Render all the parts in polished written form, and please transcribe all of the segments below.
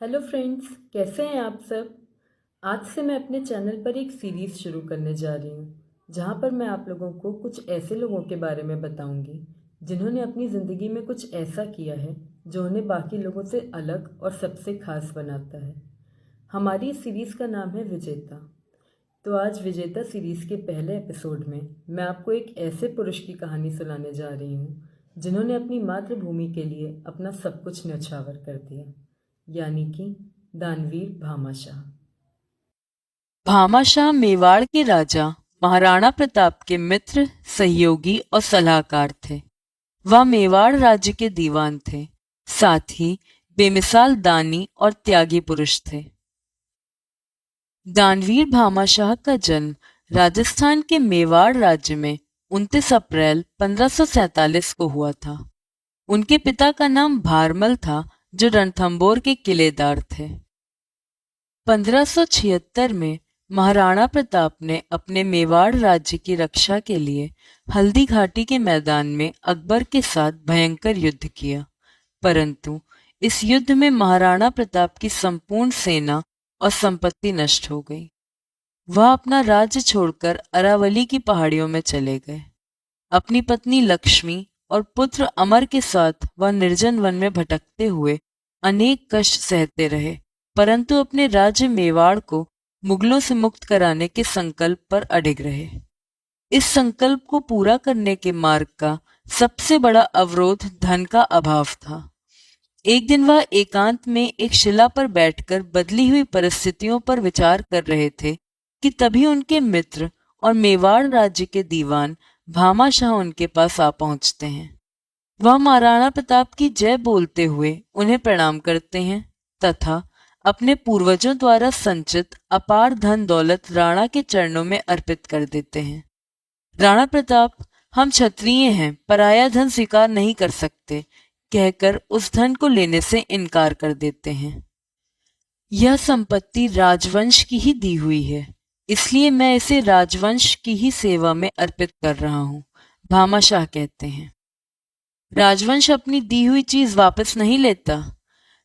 Hello friends, कैसे हैं आप सब। आज से मैं अपने चैनल पर एक सीरीज़ शुरू करने जा रही हूँ जहाँ पर मैं आप लोगों को कुछ ऐसे लोगों के बारे में बताऊँगी जिन्होंने अपनी ज़िंदगी में कुछ ऐसा किया है जो उन्हें बाकी लोगों से अलग और सबसे खास बनाता है। हमारी इस सीरीज़ का नाम है विजेता। तो आज विजेता सीरीज़ के पहले एपिसोड में मैं आपको एक ऐसे पुरुष की कहानी सुनाने जा रही हूँ जिन्होंने अपनी मातृभूमि के लिए अपना सब कुछ न्यौछावर कर दिया, यानी कि दानवीर भामाशाह। भामाशाह मेवाड़ के राजा महाराणा प्रताप के मित्र, सहयोगी और सलाहकार थे। वह मेवाड़ राज्य के दीवान थे, साथ ही बेमिसाल दानी और त्यागी पुरुष थे। दानवीर भामाशाह का जन्म राजस्थान के मेवाड़ राज्य में 29 अप्रैल 1547 को हुआ था। उनके पिता का नाम भारमल था, जो रणथंबोर के किलेदार थे। 1576 में महाराणा प्रताप ने अपने मेवाड़ राज्य की रक्षा के लिए हल्दी घाटी के मैदान में अकबर के साथ भयंकर युद्ध किया, परंतु इस युद्ध में महाराणा प्रताप की संपूर्ण सेना और संपत्ति नष्ट हो गई। वह अपना राज्य छोड़कर अरावली की पहाड़ियों में चले गए। अपनी पत्नी लक्ष्मी और पुत्र अमर के साथ वह निर्जन वन में भटकते हुए अनेक कष्ट सहते रहे, परंतु अपने राज्य मेवाड़ को मुगलों से मुक्त कराने के संकल्प पर अडिग रहे। इस संकल्प को पूरा करने के मार्ग का सबसे बड़ा अवरोध धन का अभाव था। एक दिन वह एकांत में एक शिला पर बैठकर बदली हुई परिस्थितियों पर विचार कर रहे थे कि तभी उनके मित्र और मेवाड़ राज्य के दीवान भामाशाह उनके पास आ पहुंचते हैं। वह महाराणा प्रताप की जय बोलते हुए उन्हें प्रणाम करते हैं तथा अपने पूर्वजों द्वारा संचित अपार धन दौलत राणा के चरणों में अर्पित कर देते हैं। राणा प्रताप, हम क्षत्रिय हैं, पराया धन स्वीकार नहीं कर सकते, कहकर उस धन को लेने से इनकार कर देते हैं। यह संपत्ति राजवंश की ही दी हुई है, इसलिए मैं इसे राजवंश की ही सेवा में अर्पित कर रहा हूँ, भामाशाह कहते हैं। राजवंश अपनी दी हुई चीज वापस नहीं लेता।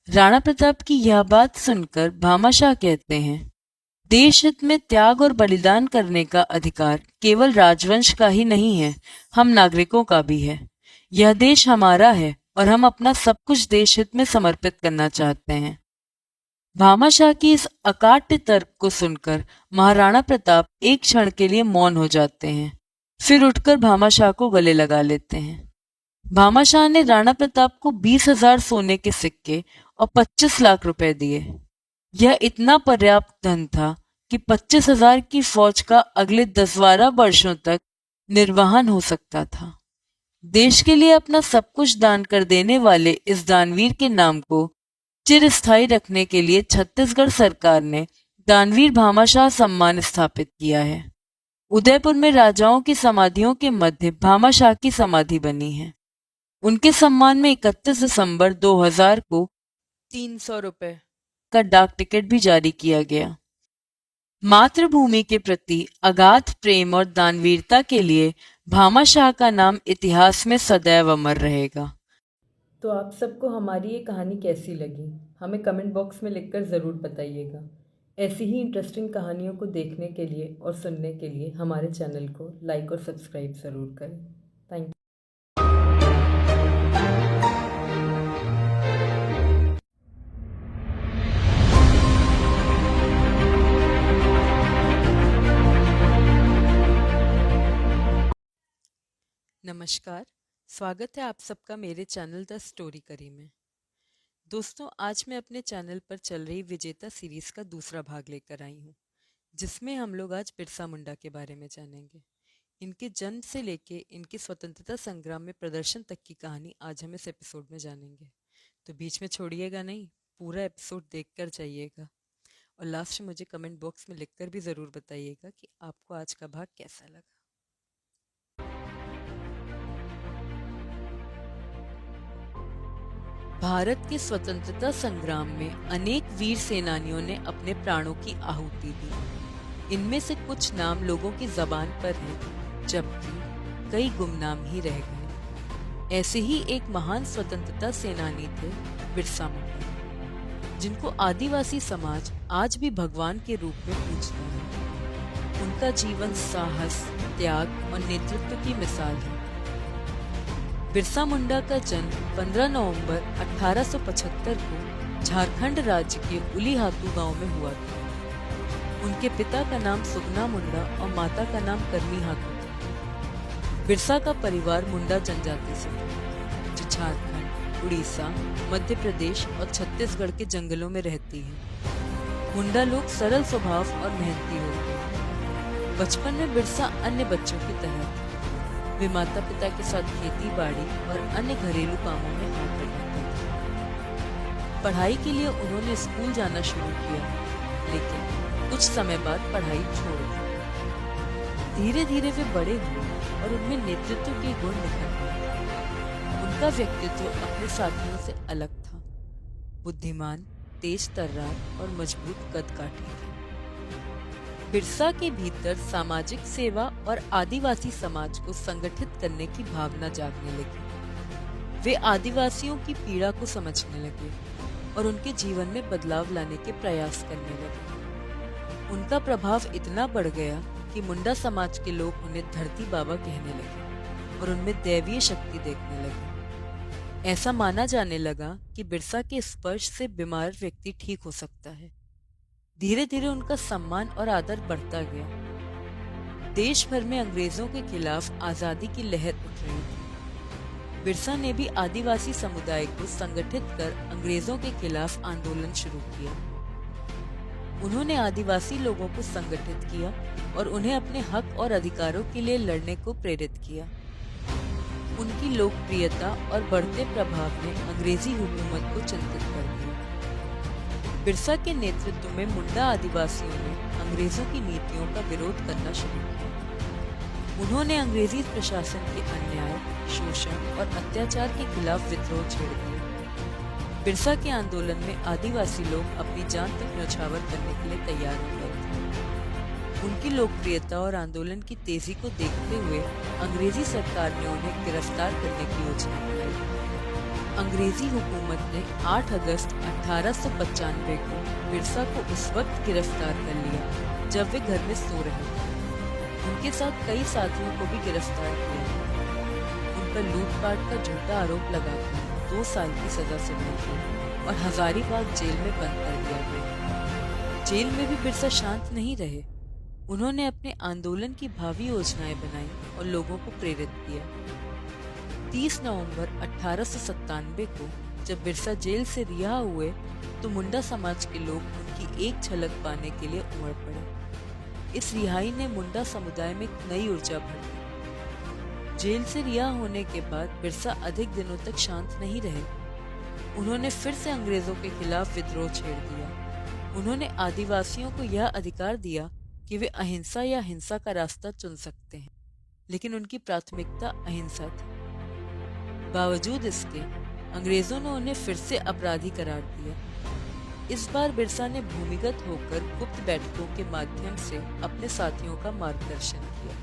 राणा प्रताप की यह बात सुनकर भामाशाह कहते हैं, देश हित में त्याग और बलिदान करने का अधिकार केवल राजवंश का ही नहीं है, हम नागरिकों का भी है। यह देश हमारा है और हम अपना सब कुछ देश हित में समर्पित करना चाहते हैं। भामाशाह की इस अकाट्य तर्क को सुनकर महाराणा प्रताप एक क्षण के लिए मौन हो जाते हैं, फिर उठकर भामाशाह को गले लगा लेते हैं। भामाशाह ने राणा प्रताप को 20,000 सोने के सिक्के और 25 लाख रुपए दिए। यह इतना पर्याप्त धन था कि 25,000 की फौज का अगले 10-12 वर्षों तक निर्वहन हो सकता था। देश के लिए अपना सब कुछ दान कर देने वाले इस दानवीर के नाम को चिरस्थायी रखने के लिए छत्तीसगढ़ सरकार ने दानवीर भामाशाह सम्मान स्थापित किया है। उदयपुर में राजाओं की समाधियों के मध्य भामाशाह की समाधि बनी है। उनके सम्मान में 31 दिसंबर 2000 को 300 रुपए का डाक टिकट भी जारी किया गया। मातृभूमि के प्रति अगाध प्रेम और दानवीरता के लिए भामाशाह का नाम इतिहास में सदैव अमर रहेगा। तो आप सबको हमारी ये कहानी कैसी लगी, हमें कमेंट बॉक्स में लिखकर ज़रूर बताइएगा। ऐसी ही इंटरेस्टिंग कहानियों को देखने के लिए और सुनने के लिए हमारे चैनल को लाइक और सब्सक्राइब ज़रूर करें। Thank you. नमस्कार, स्वागत है आप सबका मेरे चैनल द स्टोरी करी में। दोस्तों, आज मैं अपने चैनल पर चल रही विजेता सीरीज का दूसरा भाग लेकर आई हूँ, जिसमें हम लोग आज बिरसा मुंडा के बारे में जानेंगे। इनके जन्म से लेके इनके स्वतंत्रता संग्राम में प्रदर्शन तक की कहानी आज हम इस एपिसोड में जानेंगे। तो बीच में छोड़िएगा नहीं, पूरा एपिसोड देख कर जाइएगा और लास्ट में मुझे कमेंट बॉक्स में लिखकर भी ज़रूर बताइएगा कि आपको आज का भाग कैसा लगा। भारत के स्वतंत्रता संग्राम में अनेक वीर सेनानियों ने अपने प्राणों की आहुति दी। इनमें से कुछ नाम लोगों की जबान पर हैं, जबकि कई गुमनाम ही रह गए। ऐसे ही एक महान स्वतंत्रता सेनानी थे बिरसा मुंडा। जिनको आदिवासी समाज आज भी भगवान के रूप में पूजता है। उनका जीवन साहस, त्याग और नेतृत्व की मिसाल है। बिरसा मुंडा का जन्म 15 नवंबर 1875 को झारखंड राज्य के उलीहातू गांव में हुआ था। उनके पिता का नाम सुगना मुंडा और माता का नाम करमी हातू था। बिरसा का परिवार मुंडा जनजाति से था, जो झारखंड, उड़ीसा, मध्य प्रदेश और छत्तीसगढ़ के जंगलों में रहती है। मुंडा लोग सरल स्वभाव और मेहनती होते हैं। बचपन में बिरसा अन्य बच्चों की तरह वे माता पिता के साथ खेती बाड़ी और अन्य घरेलू कामों में हाथ बटाते थे। पढ़ाई के लिए उन्होंने स्कूल जाना शुरू किया, लेकिन कुछ समय बाद पढ़ाई छोड़ दी। धीरे धीरे वे बड़े हुए और उनमें नेतृत्व के गुण निखर गए। उनका व्यक्तित्व अपने साथियों से अलग था। बुद्धिमान, तेज तर्रार और मजबूत कदकाठी थे। बिरसा के भीतर सामाजिक सेवा और आदिवासी समाज को संगठित करने की भावना जागने लगी। वे आदिवासियों की पीड़ा को समझने लगे और उनके जीवन में बदलाव लाने के प्रयास करने लगे। उनका प्रभाव इतना बढ़ गया कि मुंडा समाज के लोग उन्हें धरती बाबा कहने लगे और उनमें दैवीय शक्ति देखने लगे। ऐसा माना जाने लगा कि बिरसा के स्पर्श से बीमार व्यक्ति ठीक हो सकता है। धीरे धीरे उनका सम्मान और आदर बढ़ता गया। देश भर में अंग्रेजों के खिलाफ आजादी की लहर उठ रही थी। बिरसा ने भी आदिवासी समुदाय को संगठित कर अंग्रेजों के खिलाफ आंदोलन शुरू किया। उन्होंने आदिवासी लोगों को संगठित किया और उन्हें अपने हक और अधिकारों के लिए लड़ने को प्रेरित किया। उनकी लोकप्रियता और बढ़ते प्रभाव ने अंग्रेजी हुकूमत को चिंतित कर दिया। बिरसा के नेतृत्व में मुंडा आदिवासियों ने अंग्रेजों की नीतियों का विरोध करना शुरू किया। उन्होंने अंग्रेजी प्रशासन के अन्याय, शोषण और अत्याचार के खिलाफ विद्रोह छेड़ दिया। बिरसा के आंदोलन में आदिवासी लोग अपनी जान तक न्यौछावर करने के लिए तैयार हो गए थे। उनकी लोकप्रियता और आंदोलन की तेजी को देखते हुए अंग्रेजी सरकार ने उन्हें गिरफ्तार करने की योजना बनाई। अंग्रेजी हुकूमत ने 8 अगस्त 1895 को बिरसा को उस वक्त गिरफ्तार कर लिया जब वे घर में सो रहे थे। उनके साथ कई साथियों को भी गिरफ्तार किया। उन पर लूटपाट का झूठा आरोप लगाकर 2 साल की सजा सुनाई गई और हजारीबाग जेल में बंद कर दिया गया। जेल में भी बिरसा शांत नहीं रहे। उन्होंने अपने आंदोलन की भावी योजनाएं बनाई और लोगों को प्रेरित किया। 30 नवंबर 1897 को जब बिरसा जेल से रिहा हुए तो मुंडा समाज के लोग उनकी एक झलक पाने के लिए उमड़ पड़े। इस रिहाई ने मुंडा समुदाय में एक नई ऊर्जा भर दी। जेल से रिहा होने के बाद बिरसा अधिक दिनों तक शांत नहीं रहे। उन्होंने फिर से अंग्रेजों के खिलाफ विद्रोह छेड़ दिया। उन्होंने आदिवासियों को यह अधिकार दिया कि वे अहिंसा या हिंसा का रास्ता चुन सकते हैं, लेकिन उनकी प्राथमिकता अहिंसा थी। बावजूद इसके अंग्रेजों ने उन्हें फिर से अपराधी करार दिया। इस बार बिरसा ने भूमिगत होकर गुप्त बैठकों के माध्यम से अपने साथियों का मार्गदर्शन किया।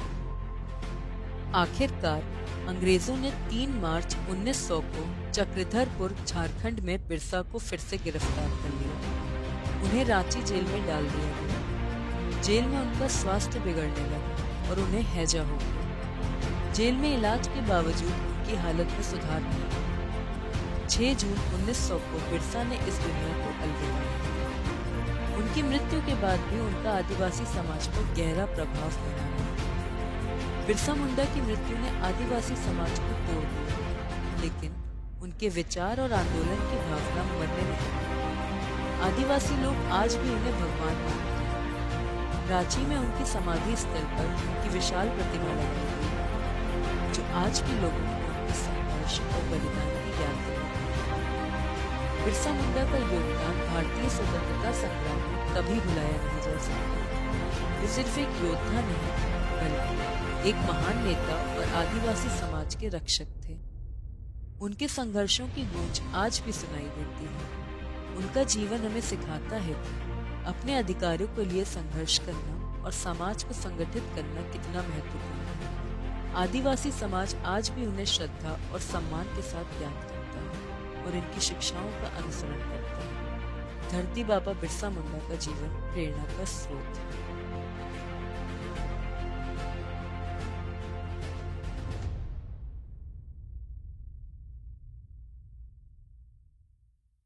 आखिरकार अंग्रेजों ने 3 मार्च 1900 को चक्रधरपुर, झारखंड में बिरसा को फिर से गिरफ्तार कर लिया। उन्हें रांची जेल में डाल दिया गया। जेल में उनका स्वास्थ्य बिगड़ने लगा और उन्हें हैजा हो गया। जेल में इलाज के बावजूद की हालत में सुधार नहीं हुआ। 6 जून 1900 को बिरसा ने इस दुनिया को अलविदा किया। उनकी मृत्यु के बाद भी उनका आदिवासी समाज पर गहरा प्रभाव पड़ा। बिरसा मुंडा की मृत्यु ने आदिवासी समाज को तोड़ दिया, लेकिन उनके विचार और आंदोलन की भावना मरने नहीं। आदिवासी लोग आज भी उन्हें भगवान मानते हैं। रांची में उनकी समाधि स्थल पर उनकी विशाल प्रतिमा लगाई गई है, जो आज भी लोगों को उनके संघर्ष और बलिदान की याद दिलाती है। बिरसा मुंडा का योगदान भारतीय स्वतंत्रता संग्राम में कभी भुलाया नहीं जा सकता। वे सिर्फ एक योद्धा नहीं, बल्कि एक महान नेता और आदिवासी समाज के रक्षक थे। उनके संघर्षों की गूंज आज भी सुनाई देती है। उनका जीवन हमें सिखाता है कि अपने अधिकारों के लिए संघर्ष करना और समाज को संगठित करना कितना महत्वपूर्ण है। आदिवासी समाज आज भी उन्हें श्रद्धा और सम्मान के साथ याद करता है और इनकी शिक्षाओं का अनुसरण करता है। धरती बाबा बिरसा मुंडा का जीवन प्रेरणा का स्रोत है।